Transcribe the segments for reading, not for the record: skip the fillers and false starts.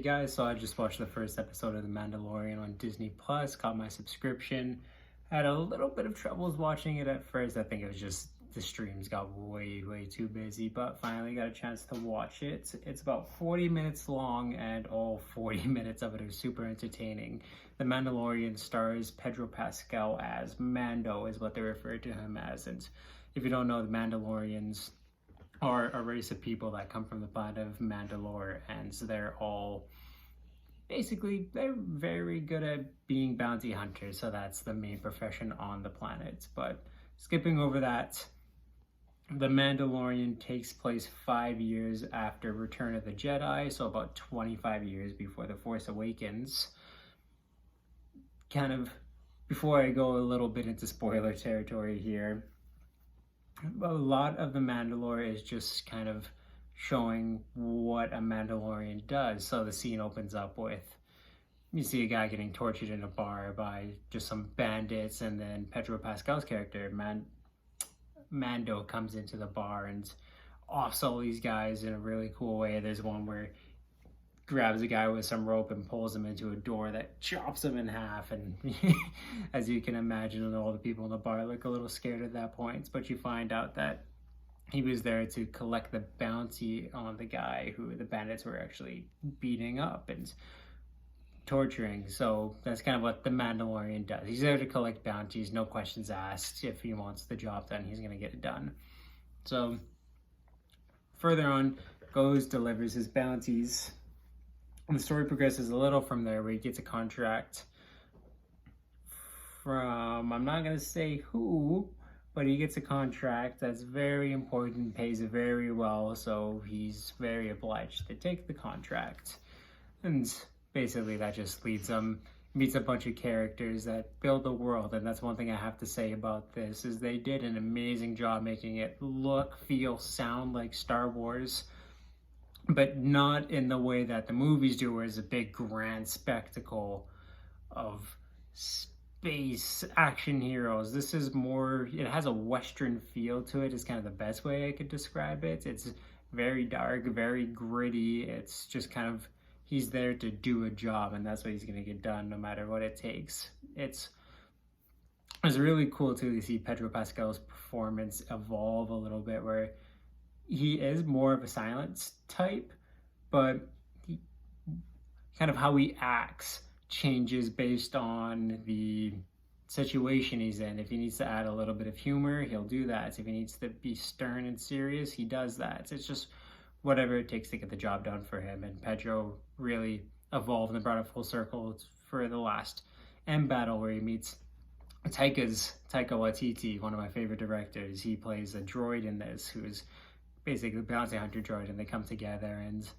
guys, so I just watched the first episode of The Mandalorian on Disney Plus, got my subscription. Had a little bit of troubles watching it at first. I think it was just the streams got way too busy, but finally got a chance to watch it. It's about 40 minutes long, and all 40 minutes of it are super entertaining. The Mandalorian stars Pedro Pascal as Mando, is what they refer to him as. And if you don't know, the Mandalorians are a race of people that come from the planet of Mandalore, and so they're all basically, they're very good at being bounty hunters, so that's the main profession on the planet. But skipping over that, the Mandalorian takes place 5 years after Return of the Jedi, so about 25 years before The Force Awakens. Kind of, before I go a little bit into spoiler territory here, a lot of the Mandalore is just kind of showing what a Mandalorian does. So the scene opens up with, you see a guy getting tortured in a bar by just some bandits, and then Pedro Pascal's character, Mando, comes into the bar and offs all these guys in a really cool way. There's one where grabs a guy with some rope and pulls him into a door that chops him in half, and as you can imagine, all the people in the bar look a little scared at that point, but you find out that he was there to collect the bounty on the guy who the bandits were actually beating up and torturing. So that's kind of what the Mandalorian does. He's there to collect bounties, no questions asked. If he wants the job done, he's going to get it done. So further on, goes, delivers his bounties. And the story progresses a little from there, where he gets a contract from, I'm not going to say who, but he gets a contract that's very important, pays very well, so he's very obliged to take the contract. And basically that just leads him, meets a bunch of characters that build the world. And that's one thing I have to say about this, is they did an amazing job making it look, feel, sound like Star Wars, but not in the way that the movies do, where it's a big grand spectacle of space action heroes. This is more, it has a Western feel to it, is kind of the best way I could describe it. It's very dark, very gritty. It's just kind of, he's there to do a job, and that's what he's going to get done no matter what it takes. It's really cool too to see Pedro Pascal's performance evolve a little bit, where he is more of a silence type, but he, kind of how he acts changes based on the situation he's in. If he needs to add a little bit of humor, he'll do that. If he needs to be stern and serious, he does that. It's just whatever it takes to get the job done for him. And Pedro really evolved and brought it full circle for the last end battle, where he meets Taika Waititi, one of my favorite directors. He plays a droid in this, who's basically a bounty hunter droid, and they come together and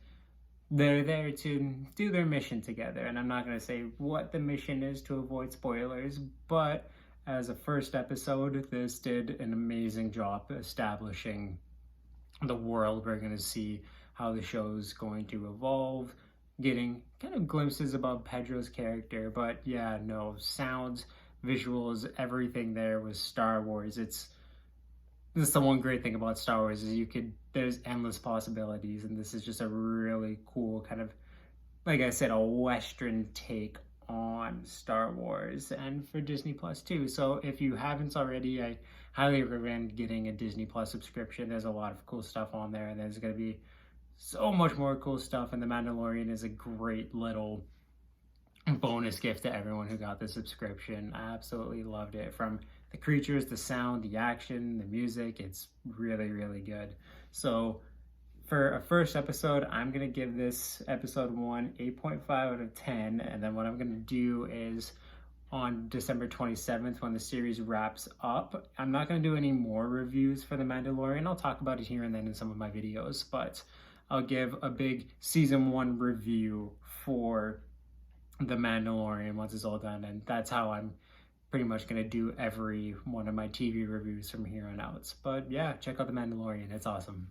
they're there to do their mission together. And I'm not going to say what the mission is to avoid spoilers, but as a first episode, this did an amazing job establishing the world. We're going to see how the show's going to evolve, getting kind of glimpses about Pedro's character. But yeah, no, sounds, visuals, everything there was Star Wars. This is the one great thing about Star Wars, is there's endless possibilities, and this is just a really cool kind of, like I said, a Western take on Star Wars, and for Disney Plus too. So if you haven't already, I highly recommend getting a Disney Plus subscription. There's a lot of cool stuff on there, and there's going to be so much more cool stuff, and The Mandalorian is a great little bonus gift to everyone who got the subscription. I absolutely loved it. From the creatures, the sound, the action, the music, it's really good. So for a first episode, I'm going to give this episode 1 8.5 out of 10. And then what I'm going to do is, on December 27th, when the series wraps up, I'm not going to do any more reviews for The Mandalorian. I'll talk about it here and then in some of my videos, but I'll give a big season 1 review for The Mandalorian once it's all done. And that's how I'm pretty much going to do every one of my TV reviews from here on out. But yeah, check out The Mandalorian. It's awesome.